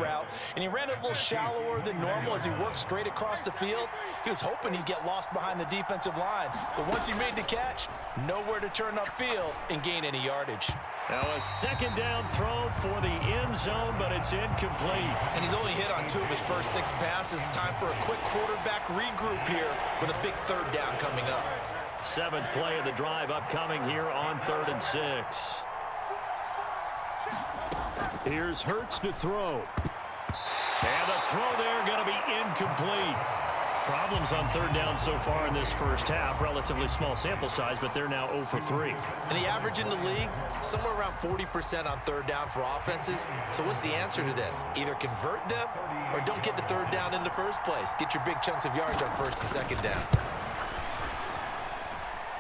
route, and he ran it a little shallower than normal as he worked straight across the field. He was hoping he'd get lost behind the defensive line, but once he made the catch, nowhere to turn upfield and gain any yardage. Now a second down throw for the end zone, but it's incomplete. And he's only hit on 2 of his first 6 passes. Time for a quick quarterback regroup here with a big third down coming up. 7th play of the drive upcoming here on 3rd and 6. Here's Hurts to throw. And the throw there going to be incomplete. Problems on 3rd down so far in this first half. Relatively small sample size, but they're now 0 for 3. And the average in the league, somewhere around 40% on 3rd down for offenses. So what's the answer to this? Either convert them or don't get the 3rd down in the first place. Get your big chunks of yards on 1st and 2nd down.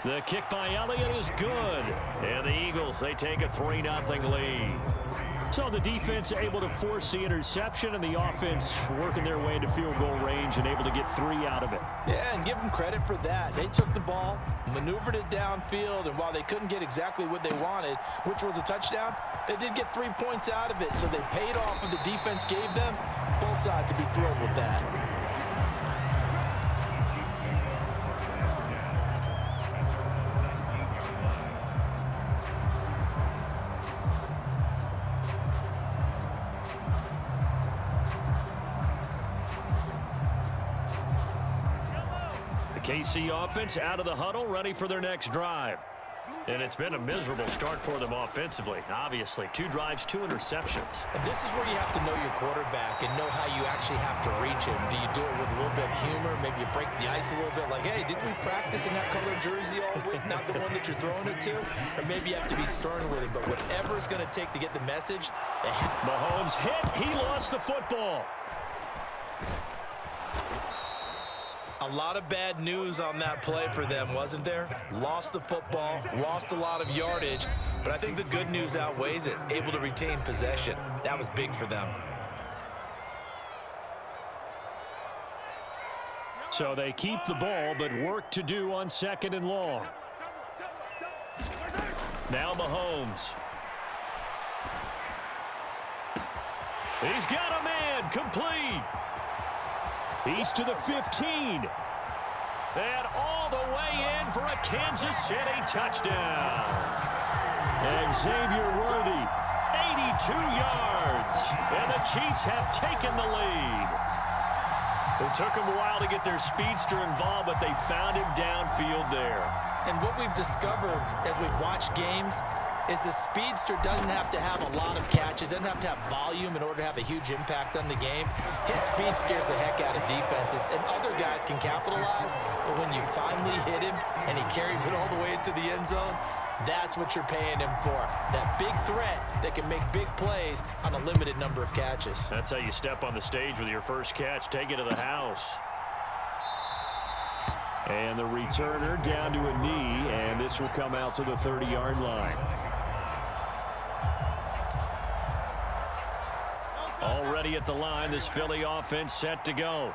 The kick by Elliott is good. And the Eagles, they take a 3-0 lead. So the defense able to force the interception, and the offense working their way into field goal range and able to get 3 out of it. Yeah, and give them credit for that. They took the ball, maneuvered it downfield, and while they couldn't get exactly what they wanted, which was a touchdown, they did get 3 points out of it. So they paid off what the defense gave them. Both sides to be thrilled with that. KC offense out of the huddle, ready for their next drive. And it's been a miserable start for them offensively. Obviously, 2 drives, 2 interceptions. And this is where you have to know your quarterback and know how you actually have to reach him. Do you do it with a little bit of humor? Maybe you break the ice a little bit like, hey, didn't we practice in that color jersey all week, not the one that you're throwing it to? Or maybe you have to be stern with him. But whatever it's going to take to get the message, Mahomes hit. He lost the football. A lot of bad news on that play for them, wasn't there? Lost the football, lost a lot of yardage, but I think the good news outweighs it. Able to retain possession. That was big for them. So they keep the ball, but work to do on 2nd and long. Now Mahomes. He's got a man, complete. He's to the 15. And all the way in for a Kansas City touchdown. Xavier Worthy, 82 yards. And the Chiefs have taken the lead. It took them a while to get their speedster involved, but they found him downfield there. And what we've discovered as we've watched games is the speedster doesn't have to have a lot of catches, doesn't have to have volume in order to have a huge impact on the game. His speed scares the heck out of defenses, and other guys can capitalize, but when you finally hit him and he carries it all the way into the end zone, that's what you're paying him for. That big threat that can make big plays on a limited number of catches. That's how you step on the stage with your first catch. Take it to the house. And the returner down to a knee, and this will come out to the 30-yard line. Already at the line, this Philly offense set to go.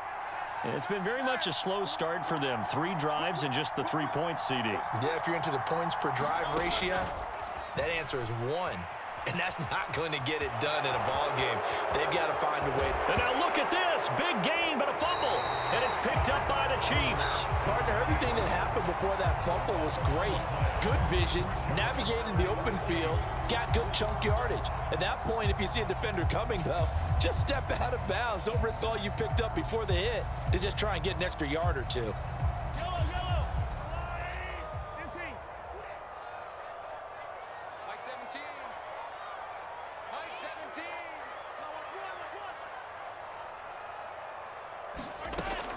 And it's been very much a slow start for them. 3 drives and just the 3 points, CD. Yeah, if you're into the points per drive ratio, that answer is 1. And that's not going to get it done in a ball game. They've got to find a way. And now look at this. Big gain, but a fumble. And it's picked up by the Chiefs. Partner, everything that happened before that fumble was great. Good vision, navigated the open field, got good chunk yardage. At that point, if you see a defender coming, though, just step out of bounds. Don't risk all you picked up before the hit to just try and get an extra yard or 2.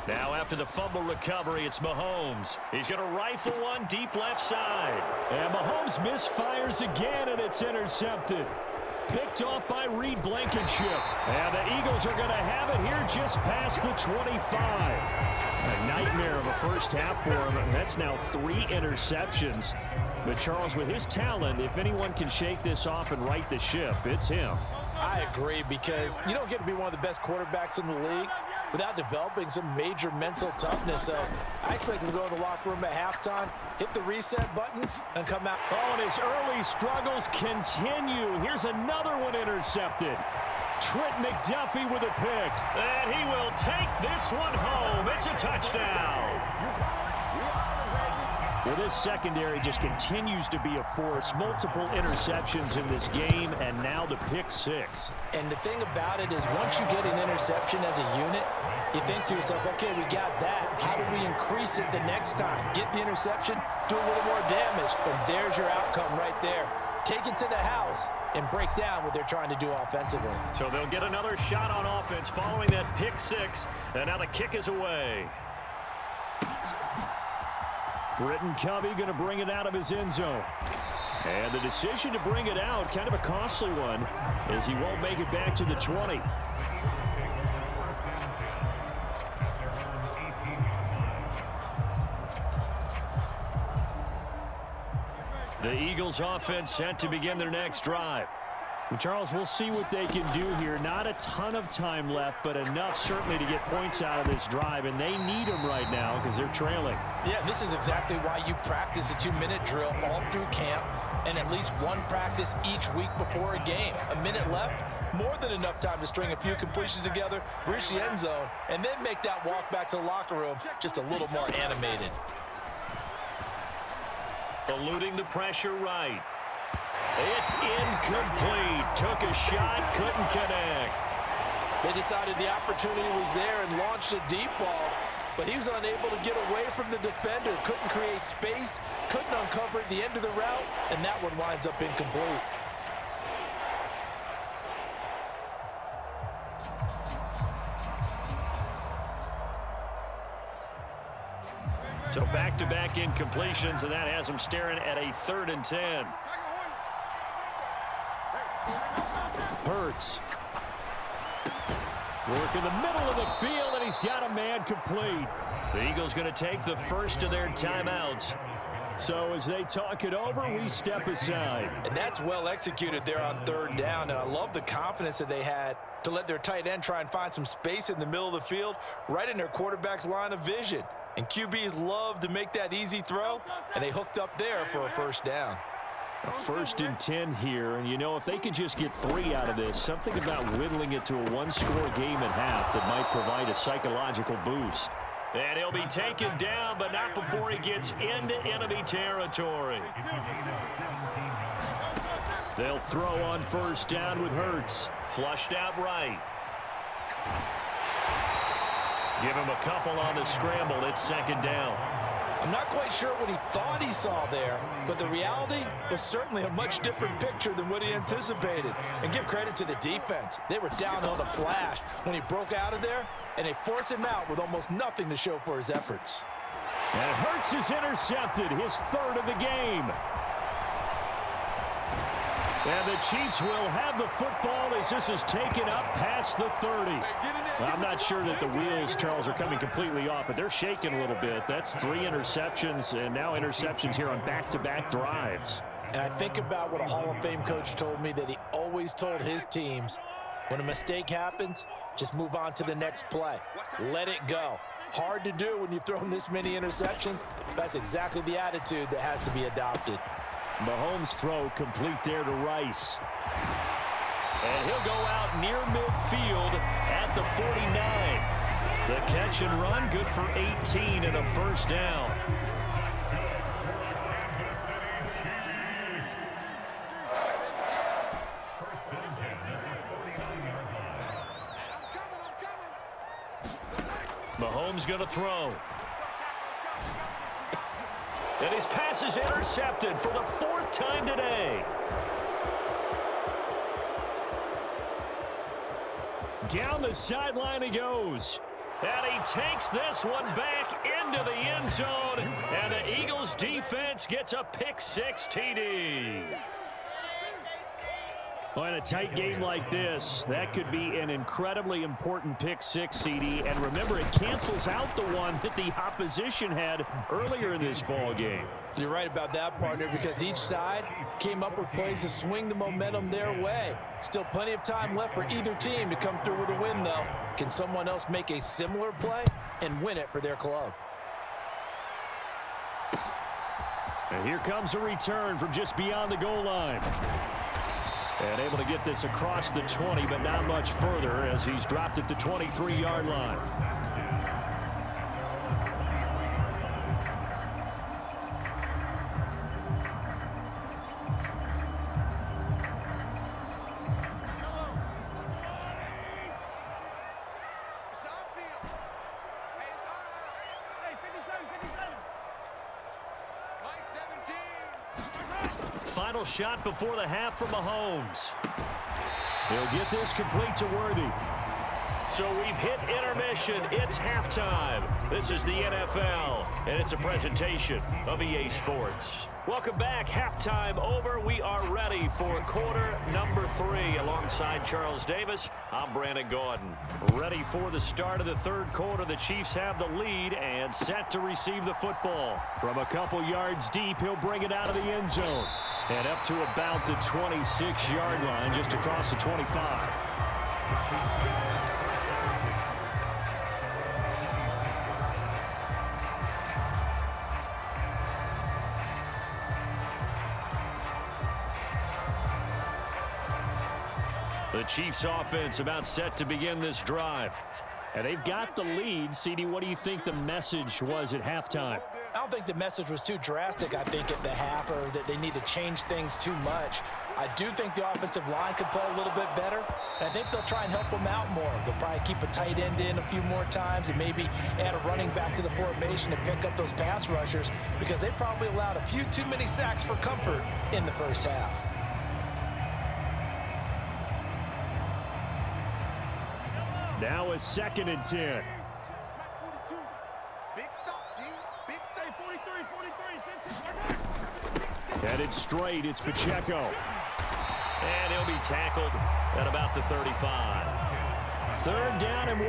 Now after the fumble recovery, it's Mahomes. He's going to rifle one deep left side. And Mahomes misfires again, and it's intercepted. Picked off by Reed Blankenship. And the Eagles are going to have it here just past the 25. A nightmare of a first half for him. That's now 3 interceptions. But Charles, with his talent, if anyone can shake this off and right the ship, it's him. I agree, because you don't get to be one of the best quarterbacks in the league without developing some major mental toughness. So I expect him to go in the locker room at halftime, hit the reset button, and come out. Oh, and his early struggles continue. Here's another one intercepted. Trent McDuffie with a pick. And he will take this one home. It's a touchdown. Well, this secondary just continues to be a force. Multiple interceptions in this game, and now the pick six. And the thing about it is once you get an interception as a unit, you think to yourself, okay, we got that. How do we increase it the next time? Get the interception, do a little more damage, and there's your outcome right there. Take it to the house and break down what they're trying to do offensively. So they'll get another shot on offense following that pick six, and now the kick is away. Britton Covey going to bring it out of his end zone. And the decision to bring it out, kind of a costly one, as he won't make it back to the 20. The Eagles offense set to begin their next drive. Well, Charles, we'll see what they can do here. Not a ton of time left, but enough certainly to get points out of this drive, and they need them right now because they're trailing. Yeah, this is exactly why you practice a 2-minute drill all through camp and at least one practice each week before a game. A minute left, more than enough time to string a few completions together, reach the end zone, and then make that walk back to the locker room just a little more animated. Eluding the pressure right. It's incomplete. Took a shot, couldn't connect. They decided the opportunity was there and launched a deep ball, but he was unable to get away from the defender. Couldn't create space, couldn't uncover at the end of the route, and that one winds up incomplete. So back-to-back incompletions, and that has them staring at a 3rd and 10. Hurts. Work in the middle of the field, and he's got a man complete. The Eagles going to take the first of their timeouts. So as they talk it over, we step aside. And that's well executed there on 3rd down, and I love the confidence that they had to let their tight end try and find some space in the middle of the field, right in their quarterback's line of vision. And QBs love to make that easy throw, and they hooked up there for a 1st down. A 1st and 10 here, and you know, if they could just get 3 out of this, something about whittling it to a 1-score game at half that might provide a psychological boost. And he'll be taken down, but not before he gets into enemy territory. They'll throw on 1st down with Hurts. Flushed out right. Give him a couple on the scramble. It's 2nd down. I'm not quite sure what he thought he saw there, but the reality was certainly a much different picture than what he anticipated. And give credit to the defense. They were down on the flash when he broke out of there, and they forced him out with almost nothing to show for his efforts. And Hurts is intercepted, his 3rd of the game. And the Chiefs will have the football as this is taken up past the 30. Well, I'm not sure that the wheels, Charles, are coming completely off, but they're shaking a little bit. That's 3 interceptions, and now interceptions here on back-to-back drives. And I think about what a Hall of Fame coach told me, that he always told his teams, when a mistake happens, just move on to the next play. Let it go. Hard to do when you've thrown this many interceptions. That's exactly the attitude that has to be adopted. Mahomes' throw complete there to Rice. And he'll go out near midfield at the 49. The catch and run, good for 18 and a 1st down. Mahomes going to throw. And his pass is intercepted for the 4th time today. Down the sideline he goes. And he takes this one back into the end zone. And the Eagles defense gets a pick 6 TD. Well, in a tight game like this, that could be an incredibly important pick 6, CD. And remember, it cancels out the one that the opposition had earlier in this ball game. You're right about that, partner, because each side came up with plays to swing the momentum their way. Still plenty of time left for either team to come through with a win, though. Can someone else make a similar play and win it for their club? And here comes a return from just beyond the goal line. And able to get this across the 20, but not much further as he's dropped it to 23-yard line. Final shot before the half from Mahomes. He'll get this complete to Worthy. So we've hit intermission. It's halftime. This is the NFL, and it's a presentation of EA Sports. Welcome back. Halftime over. We are ready for quarter number 3. Alongside Charles Davis, I'm Brandon Gordon. Ready for the start of the third quarter. The Chiefs have the lead and set to receive the football. From a couple yards deep, he'll bring it out of the end zone. And up to about the 26-yard line, just across the 25. The Chiefs offense about set to begin this drive. And they've got the lead. CD, what do you think the message was at halftime? I don't think the message was too drastic, I think, at the half, or that they need to change things too much. I do think the offensive line could play a little bit better, and I think they'll try and help them out more. They'll probably keep a tight end in a few more times and maybe add a running back to the formation and pick up those pass rushers, because they probably allowed a few too many sacks for comfort in the first half. Now a 2nd and 10. Headed straight, it's Pacheco. And he'll be tackled at about the 35. 3rd down and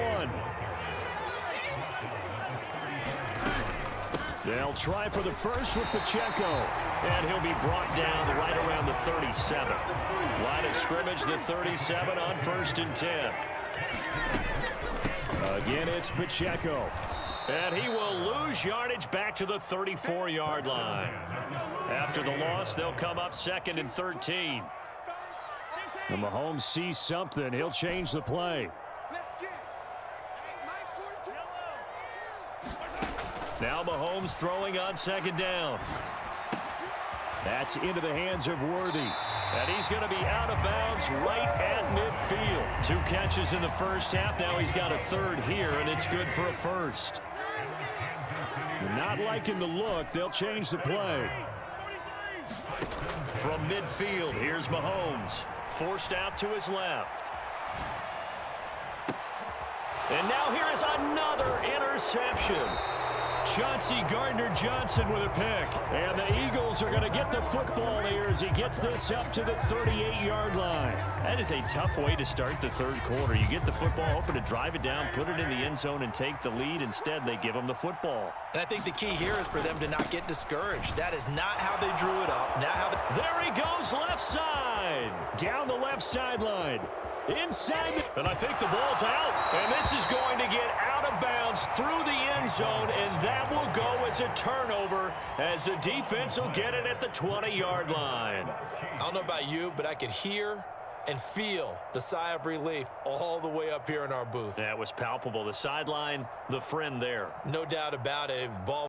1. They'll try for the first with Pacheco. And he'll be brought down right around the 37. Line of scrimmage, the 37 on 1st and 10. Again, it's Pacheco. And he will lose yardage back to the 34-yard line. After the loss, they'll come up 2nd and 13. And Mahomes sees something. He'll change the play. Now Mahomes throwing on 2nd down. That's into the hands of Worthy. And he's going to be out of bounds right at midfield. 2 catches in the first half. Now he's got a 3rd here, and it's good for a 1st. Not liking the look. They'll change the play. From midfield, here's Mahomes. Forced out to his left. And now here is another interception. Chauncey Gardner-Johnson with a pick. And the Eagles are going to get the football here as he gets this up to the 38-yard line. That is a tough way to start the third quarter. You get the football, hoping to drive it down, put it in the end zone, and take the lead. Instead, they give them the football. And I think the key here is for them to not get discouraged. That is not how they drew it up. Not how there he goes, left side. Down the left sideline. Inside. And I think the ball's out. And this is going to get out of bounds through the end zone, and that will go as a turnover as the defense will get it at the 20-yard line. I don't know about you, but I could hear and feel the sigh of relief all the way up here in our booth. That was palpable. The sideline, the friend there. No doubt about it. Ball